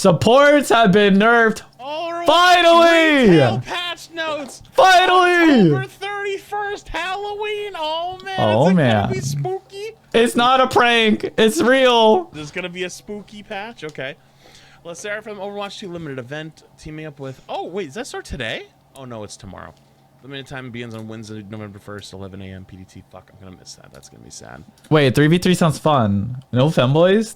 Supports have been nerfed. Overwatch Finally! Retail patch notes. Finally! October 31st, Halloween. Oh man. Oh, Is it man. gonna be spooky? It's not a prank. It's real. There's gonna be a spooky patch. Okay. Let's start from Overwatch 2 limited event, teaming up with. Oh wait, does that start today? Oh no, it's tomorrow. Limited time begins on Wednesday, November 1st, 11 a.m. PDT. Fuck, I'm gonna miss that. That's gonna be sad. Wait, 3v3 sounds fun. No femboys?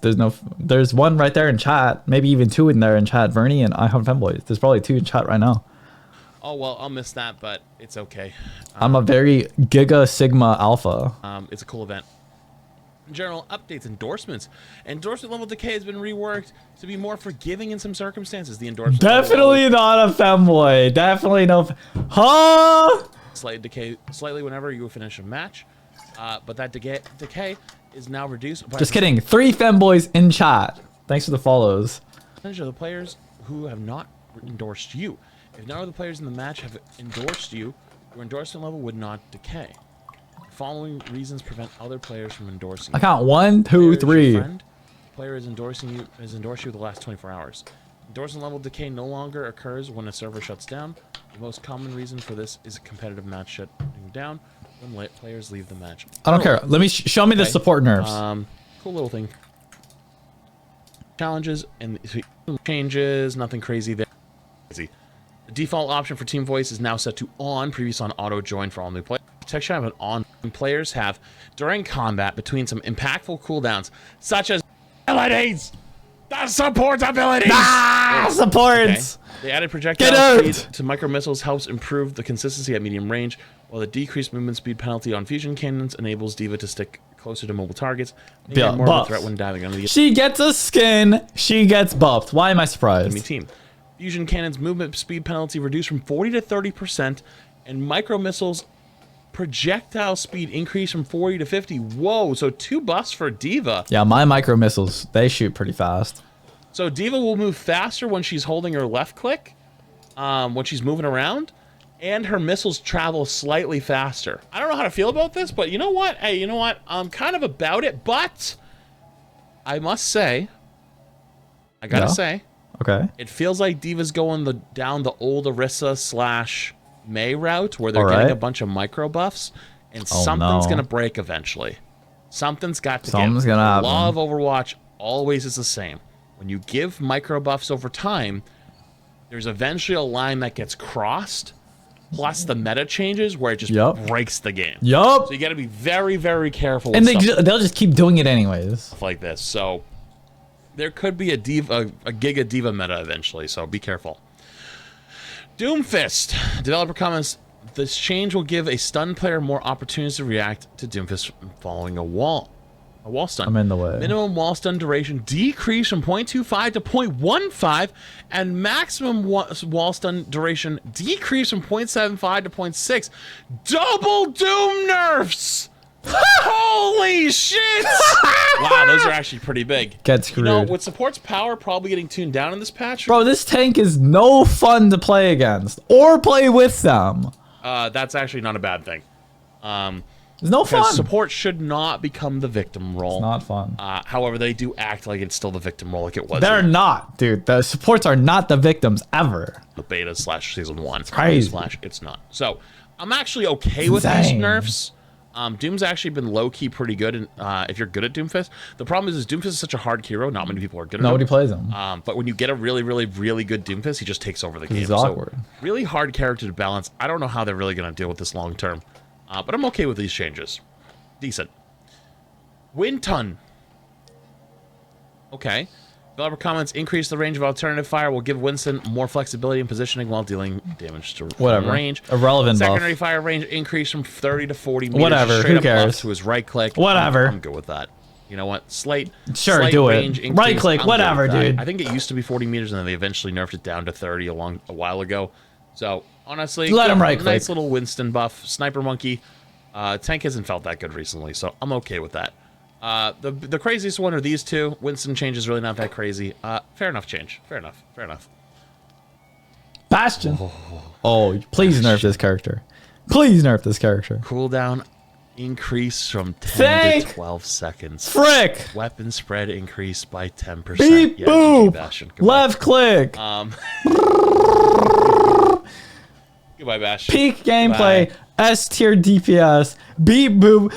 There's one right there in chat. Maybe even two in there in chat. Vernie and I have femboys. There's probably two in chat right now. Oh well, I'll miss that, but it's okay. I'm a very Giga Sigma Alpha. It's a cool event. General updates, endorsements. Endorsement level decay has been reworked to be more forgiving in some circumstances. The endorsement Definitely not a femboy. Definitely no. Huh? Slight decay slightly whenever you finish a match, but that decay is now reduced. By Just kidding. 3 femboys in chat. Thanks for the follows. percentage of the players who have not endorsed you. If none of the players in the match have endorsed you, your endorsement level would not decay. The following reasons prevent other players from endorsing you. I count 1, 2, Player is your 3. friend. Player is endorsing you has endorsed you the last 24 hours. Endorsement level decay no longer occurs when a server shuts down. The most common reason for this is a competitive match shutting down when players leave the match. I don't care. Let me show me the support nerfs. Cool little thing. Challenges and changes, nothing crazy there. The default option for team voice is now set to on, previous on auto join for all new players. Protection have an on. Players have during combat between some impactful cooldowns, such as abilities. The support abilities. Supports. Okay. The added projectile speed to micro missiles helps improve the consistency at medium range, while the decreased movement speed penalty on fusion cannons enables D.Va to stick closer to mobile targets, making it more of a threat when diving under the She gets a skin. She gets buffed. Why am I surprised? enemy team. Fusion cannons movement speed penalty reduced from 40 to 30%, and micro missiles projectile speed increased from 40 to 50. Whoa, so 2 buffs for D.Va. Yeah, my micro missiles, they shoot pretty fast. So D.Va will move faster when she's holding her left click, when she's moving around, and her missiles travel slightly faster. I don't know how to feel about this, but you know what? Hey, you know what? I'm kind of about it, but I must say, I gotta say, okay, it feels like D.Va's going down the old Orisa / Mei route, where they're getting a bunch of micro buffs, and something's gonna break eventually. Something's got to Something's gonna happen. The law of Overwatch always is the same. When you give micro buffs over time, there's eventually a line that gets crossed, plus the meta changes where it just breaks the game. So you got to be very, very careful. And with they'll just keep doing it anyways. stuff like this. So there could be a Giga D.Va meta eventually. So be careful. Doomfist. Developer comments, this change will give a stunned player more opportunities to react to Doomfist following a wall stun. I'm in the way. Minimum wall stun duration decreased from 0.25 to 0.15, and maximum wall stun duration decreased from 0.75 to 0.6. Double Doom nerfs! Holy shit! Wow, those are actually pretty big. Get screwed. You know, with support's power probably getting tuned down in this patch. Bro, this tank is no fun to play against or play with them. That's actually not a bad thing. It's no fun. Support should not become the victim role. It's not fun. However, they do act like it's still the victim role, like it was. They're not, dude. The supports are not the victims ever. The beta / season 1. It's crazy. It's not. So I'm actually okay with these nerfs. Doom's actually been low-key pretty good, and if you're good at Doomfist. The problem is Doomfist is such a hard hero, not many people are good at him. Nobody plays him. But when you get a really, really, really good Doomfist, he just takes over the game. He's awkward. So, really hard character to balance. I don't know how they're really going to deal with this long-term. But I'm okay with these changes. Decent. Windton. Okay. Developer comments, increase the range of alternative fire will give Winston more flexibility in positioning while dealing damage to range. Irrelevant Secondary buff. fire range increase from 30 to 40 meters. Whatever, Straight who up cares? buff to his right click. Whatever. I'm good with that. You know what? Slight do range it. increase, Right click, I'm whatever, good with that. dude. I think it used to be 40 meters, and then they eventually nerfed it down to 30 a while ago. So, honestly, Let him right click. Nice little Winston buff. Sniper Monkey. Tank hasn't felt that good recently, so I'm okay with that. The craziest one are these two. Winston change is really not that crazy. Fair enough change. Fair enough. Fair enough. Bastion. Oh, please nerf this character. Please nerf this character. Cooldown Increase from 10 to Think. 12 seconds. Frick. Weapon spread increased by 10%. Beep Yeah, boop. GG Bastion. Goodbye. Left click. Goodbye, Bash. Peak gameplay. Goodbye. S tier DPS. Beep boop.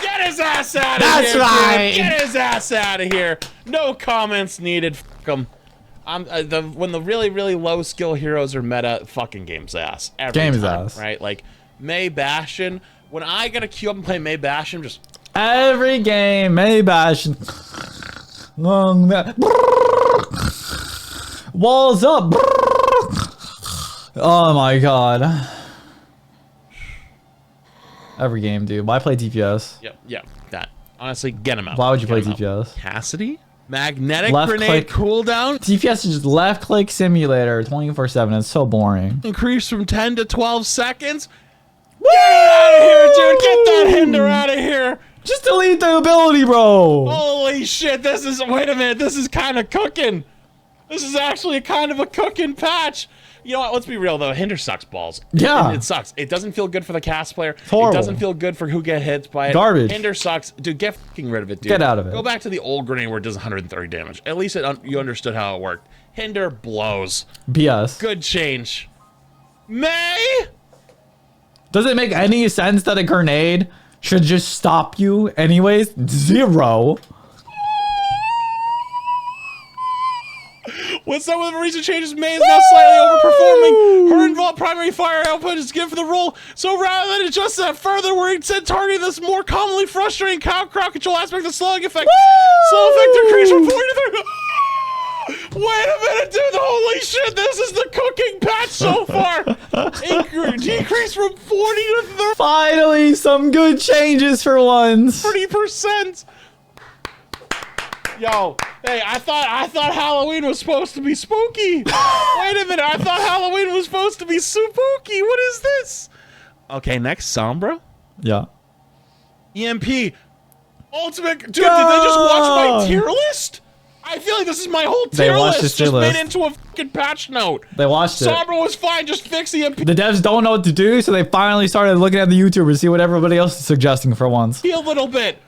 Get his ass out of That's here. right. Dude. Get his ass out of here. No comments needed. Fuck him. When the really, really low skill heroes are meta, fucking game's ass. Every Game's time, ass. right? Like, May Bastion. When I gotta queue up and play May Bastion, just... Every game, May Bastion. Long walls up. Oh my god. Every game, dude. Why play DPS? Yep, that. Honestly, get him out. Why would you Get play him out. DPS? Cassidy? Magnetic Left grenade click. cooldown? DPS is just left click simulator 24/7. It's so boring. Increase from 10 to 12 seconds? Get it out of here, dude! Get that hinder out of here! Just delete the ability, bro. Holy shit, this is... Wait a minute, this is kind of cooking. This is actually kind of a cooking patch. You know what, let's be real though, hinder sucks balls. Yeah. It sucks. It doesn't feel good for the cast player. horrible. It doesn't feel good for who get hit by it. Garbage. Hinder sucks. Dude, get fucking rid of it, dude. Get out of it. Go back to the old grenade where it does 130 damage. At least you understood how it worked. Hinder blows. BS. Good change. May? Does it make any sense that a grenade should just stop you anyways? Zero. With some of the recent changes, May is now slightly overperforming. Her involved primary fire output is good for the role, so rather than adjust that further, we're instead targeting this more commonly frustrating crowd control aspect of slowing effect. Slow effect decrease from 40 to 30. Wait a minute, dude! Holy shit! This is the cooking patch so far. Decrease from 40 to Finally, some good changes for once. 30%. Yo, hey, I thought Halloween was supposed to be spooky. Wait a minute, I thought Halloween was supposed to be spooky. What is this? Okay, next, Sombra. Yeah. EMP. Ultimate. Dude, did they just watch my tier list? I feel like this is my whole tier watched list the tier just list. made into a fucking patch note. They watched it. Sombra was fine, just fix EMP The devs don't know what to do, so they finally started looking at the YouTubers to see what everybody else is suggesting for once. a little bit.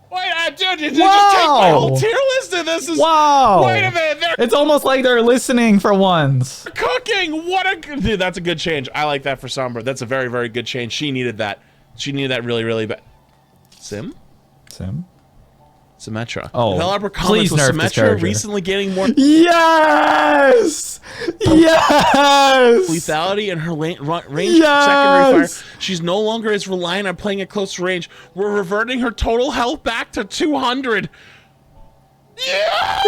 Wait, dude, you just take my whole tier list and this is... Wow. Wait a minute, they're It's almost like they're listening for once. cooking. What a... Dude, that's a good change. I like that for Sombra. That's a very, very good change. She needed that. She needed that really, really bad. Sim? Symmetra. Oh, Developer please comments with nerf this Symmetra character. recently getting more Yes! Yes! lethality in her range Yes! secondary fire. She's no longer as reliant on playing at close range. We're reverting her total health back to 200. Yeah!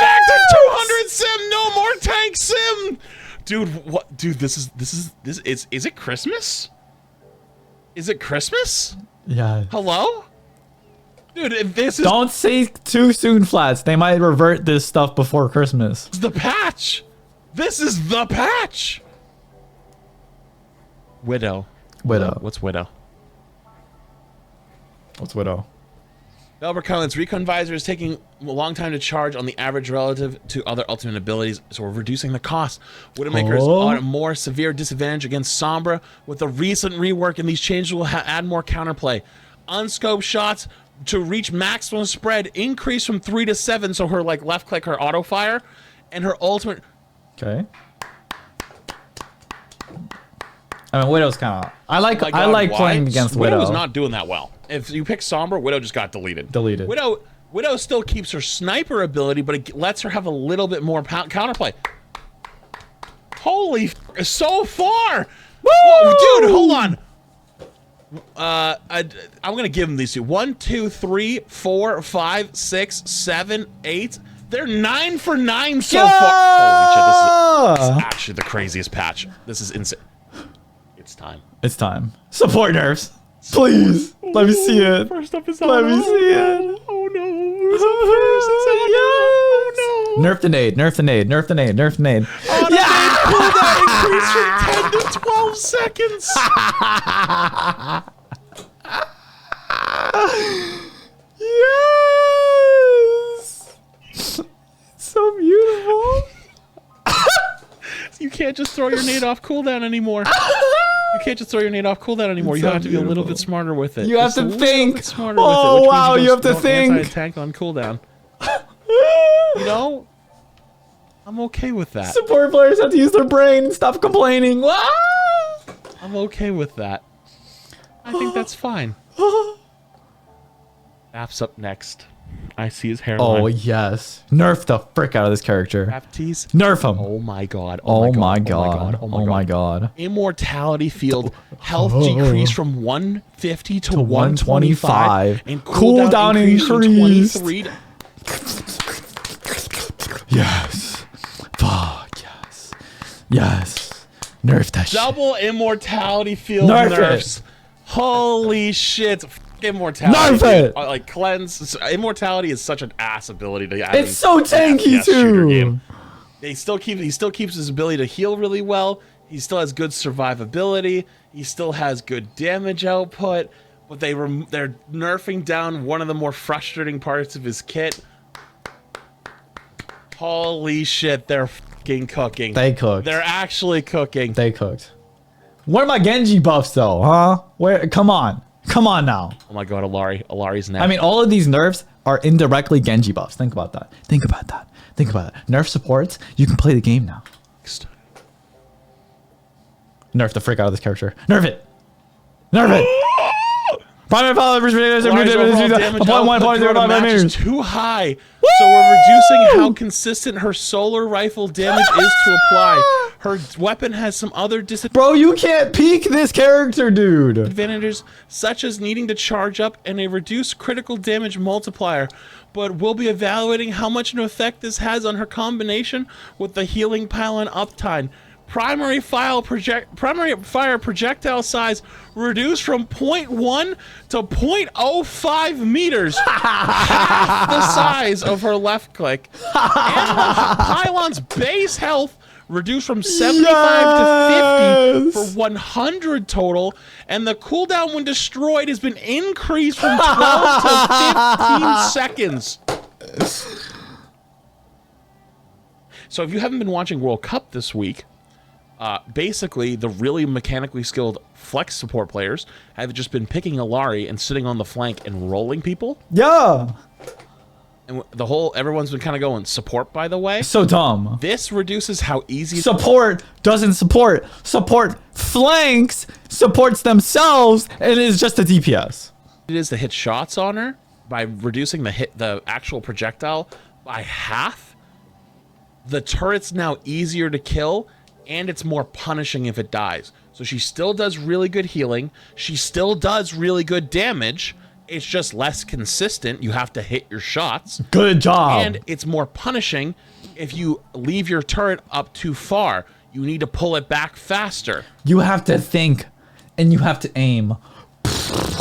Back to 200 Sim! No more tank Sim! Dude, what? Dude, this is it Christmas? Is it Christmas? Yeah. Hello? Dude, if this is Don't say too soon, Flats. They might revert this stuff before Christmas. the patch. This is the patch. Widow. Widow. What's Widow? What's Widow? Developer comments, Recon Visor is taking a long time to charge on the average relative to other ultimate abilities, so we're reducing the cost. Widowmaker is on a more severe disadvantage against Sombra. With the recent rework, and these changes will add more counterplay. Unscoped shots to reach maximum spread increase from 3 to 7, so her like left click, her auto fire, and her ultimate. Okay. I mean, Widow's kind of. I like My God, like why? playing against Widow. Widow is not doing that well. If you pick Sombra, Widow just got deleted. Deleted. Widow still keeps her sniper ability, but it lets her have a little bit more counterplay. Holy, so far! Whoa, dude, hold on. I'm gonna give them these two. 1, 2, 3, 4, 5, 6, 7, 8. They're 9 for 9 so far. Holy shit, this is actually the craziest patch. This is insane. It's time. It's time. Support nerfs. Please. Let me see it. First up is Let me see it. Oh no. Who's up first? It's oh no. Nerf the nade. Nerf the nade. Nerf the nade. Nerf the nade. Cooldown increase from 10 to 12 seconds. Yes. So beautiful. You can't just throw your nade off cooldown anymore. You can't just throw your nade off cooldown anymore. You have to be a little bit smarter with it. You have to think. Oh, wow, you have to think. Anti-tank on cooldown. You know, I'm okay with that. Support players have to use their brain. Stop complaining. I'm okay with that. I think that's fine. App's up next. I see his hairline. Oh, yes. Nerf the frick out of this character. Apties. Nerf him. Oh my god. Oh my god. Oh my god. Immortality field. Health decreased from 150 to 125. And Cooldown increased from increased. 23 to... Yes. Fuck, yes. Yes. Nerf that shit. Double immortality field Nerf nerfs. it. Holy shit. Immortality. Nerf it. Like cleanse. Immortality is such an ass ability to add. It's so tanky too. He still keeps his ability to heal really well. He still has good survivability. He still has good damage output. But they're nerfing down one of the more frustrating parts of his kit. Holy shit, they're fucking cooking. They cooked. They're actually cooking. They cooked. What are my Genji buffs though, huh? Where? Come on. Come on now. Oh my god, Alari's next. I mean, all of these nerfs are indirectly Genji buffs. Think about that. Think about that. Think about it. Nerf supports, you can play the game now. Nerf the frick out of this character. Nerf it. Nerf it. Primary power Alari's overall damage output throughout a match is too high, so we're reducing how consistent her solar rifle damage is to apply. Her weapon has some other Bro, you can't peek this character, dude. disadvantages, such as needing to charge up and a reduced critical damage multiplier, but we'll be evaluating how much an effect this has on her combination with the healing pylon uptime. Primary fire projectile size reduced from 0.1 to 0.05 meters, half the size of her left click. And the pylon's base health reduced from 75 to 50 for 100 total, and the cooldown when destroyed has been increased from 12 to 15 seconds. So if you haven't been watching World Cup this week, basically, the really mechanically skilled flex support players have just been picking Alari and sitting on the flank and rolling people. Yeah. And everyone's been kind of going, support, by the way. So dumb. This reduces how easy... Support doesn't support. Support flanks, supports themselves, and is just a DPS. it is to hit shots on her by reducing the actual projectile by half. The turret's now easier to kill, and it's more punishing if it dies. So she still does really good healing. She still does really good damage. It's just less consistent. You have to hit your shots. Good job. And it's more punishing if you leave your turret up too far. You need to pull it back faster. You have to think, and you have to aim.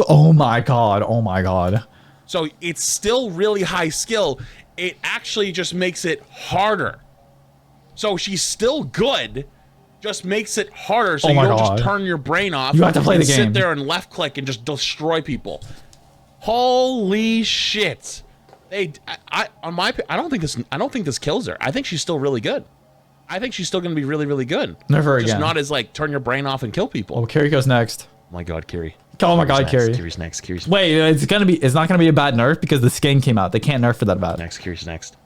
Oh my god. Oh my god. So it's still really high skill. It actually just makes it harder. So she's still good, just makes it harder. So you don't just turn your brain off. You have to play the game. Sit there and left click and just destroy people. Holy shit! I don't think this kills her. I think she's still really good. I think she's still gonna be really, really good. Never just again. Not as like turn your brain off and kill people. Oh, Kiri goes next. Oh my god, Kiri. Oh my god, Kiri. Kiri's next. Kiri's next. Wait, it's not gonna be a bad nerf because the skin came out. They can't nerf for that bad. Next, Kiri's next.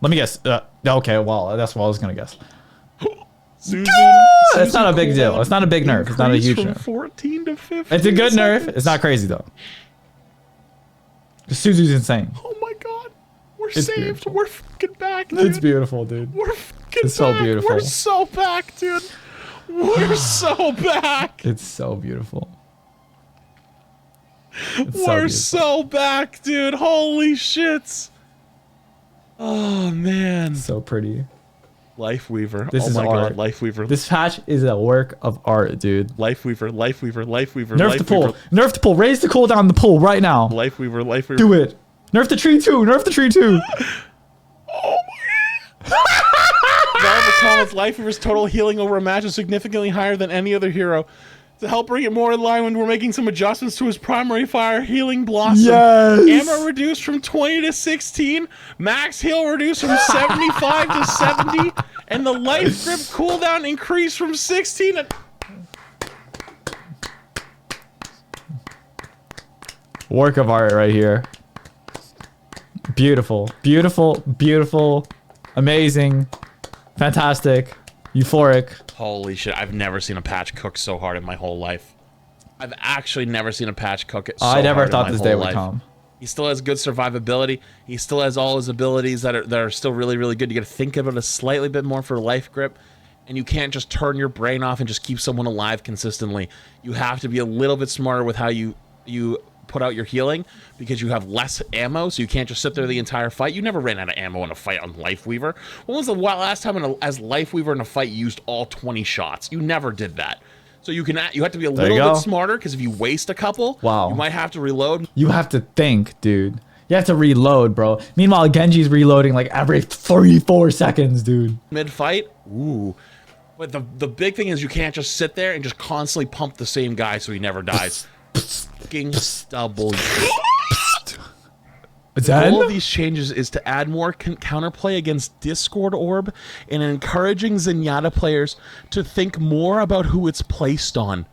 Let me guess. Okay, well, that's what I was gonna guess. Susan, it's not a big deal. It's not a big nerf. It's not a huge from nerf. 14 to 15 It's a good nerf. seconds. It's not crazy though. Suzu's insane. Oh my god. We're It's saved. beautiful. We're fucking back, dude. It's beautiful, dude. We're fucking It's so back. beautiful. We're so back, dude. We're so back. It's so beautiful. We're so back, dude. Holy shit. Oh man. So pretty. Lifeweaver. This oh is my art. god, Lifeweaver. This patch is a work of art, dude. Lifeweaver. Nerf the pull. Nerf the pull. Raise the cooldown the pull right now. Lifeweaver. Do it. Nerf the tree too. Nerf the tree too. Oh my Developer comments Lifeweaver's total healing over a match is significantly higher than any other hero. To help bring it more in line when we're making some adjustments to his primary fire, Healing Blossom. Yes. Ammo reduced from 20 to 16. Max heal reduced from 75 to 70. And the life grip cooldown increased from 16 to... Work of art right here. Beautiful, beautiful, beautiful, amazing, fantastic, euphoric. Holy shit, I've never seen a patch cook so hard in my whole life. I've actually never seen a patch cook it so hard. I never thought in my this whole day life. would come. He still has good survivability. He still has all his abilities that are still really, really good. You got to think of it a slightly bit more for life grip. And you can't just turn your brain off and just keep someone alive consistently. You have to be a little bit smarter with how you put out your healing, because you have less ammo, so you can't just sit there the entire fight. You never ran out of ammo in a fight on Lifeweaver. When was the last time as Lifeweaver in a fight you used all 20 shots? You never did that. So you have to be a little bit smarter, because if you waste a couple, you might have to reload. You have to think, dude. You have to reload, bro. Meanwhile, Genji's reloading like every 3-4 seconds, dude. Mid-fight? Ooh. But the big thing is you can't just sit there and just constantly pump the same guy so he never dies. Fucking stubble. The goal of these changes is to add more counterplay against Discord Orb and encouraging Zenyatta players to think more about who it's placed on.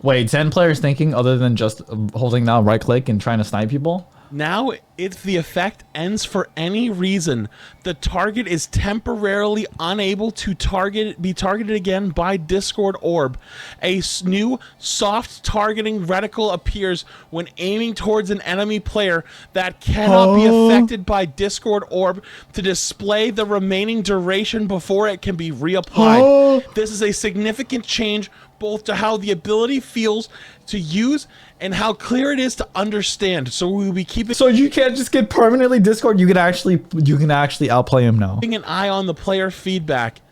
Wait, Zen players thinking other than just holding down right click and trying to snipe people? Now, if the effect ends for any reason, the target is temporarily unable to be targeted again by Discord Orb. A new soft targeting reticle appears when aiming towards an enemy player that cannot be affected by Discord Orb to display the remaining duration before it can be reapplied. This is a significant change both to how the ability feels to use and how clear it is to understand. So we will be keeping. So you can't just get permanently Discord. You can actually outplay him now. Keeping an eye on the player feedback.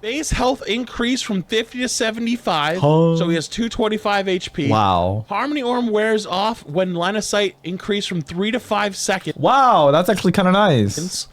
Base health increased from 50 to 75, so he has 225 HP. Wow. Harmony Orb wears off when line of sight increased from 3 to 5 seconds. Wow, that's actually kind of nice.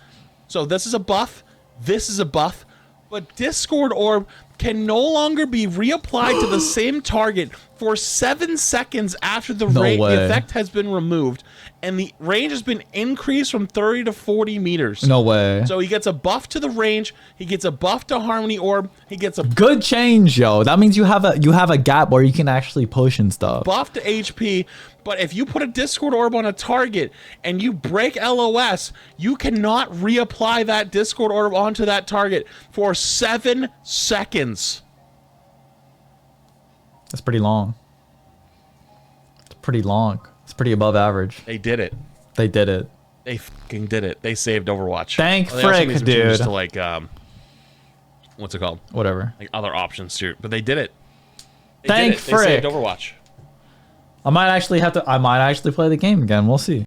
So this is a buff. This is a buff. But Discord Orb can no longer be reapplied to the same target for 7 seconds after the effect has been removed, and the range has been increased from 30 to 40 meters. No way. So he gets a buff to the range, he gets a buff to Harmony Orb, he gets a good change, yo. That means you have a gap where you can actually push and stuff. Buff to HP, but if you put a Discord Orb on a target and you break LOS, you cannot reapply that Discord Orb onto that target for 7 seconds. That's pretty long. It's pretty long. It's pretty above average. They did it. They did it. They fucking did it. They saved Overwatch. Thank frick, dude. To like, what's it called? Whatever. Like other options too, but they did it. Thank frick. They saved Overwatch. I might actually play the game again. We'll see.